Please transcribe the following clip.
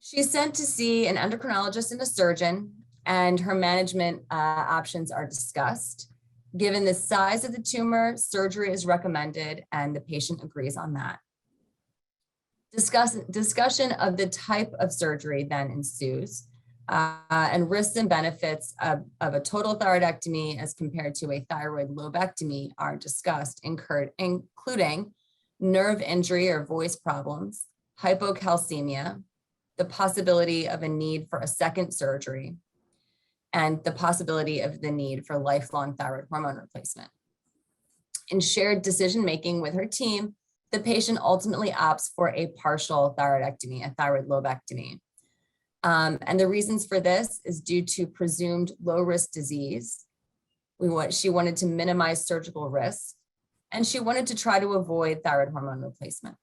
She's sent to see an endocrinologist and a surgeon, and her management options are discussed. Given the size of the tumor, surgery is recommended, and the patient agrees on that. Discussion of the type of surgery then ensues, and risks and benefits of a total thyroidectomy as compared to a thyroid lobectomy are discussed, including nerve injury or voice problems, hypocalcemia, the possibility of a need for a second surgery, and the possibility of the need for lifelong thyroid hormone replacement. In shared decision-making with her team, the patient ultimately opts for a partial thyroidectomy, a thyroid lobectomy. And the reasons for this is due to presumed low-risk disease. She wanted to minimize surgical risk, and she wanted to try to avoid thyroid hormone replacement.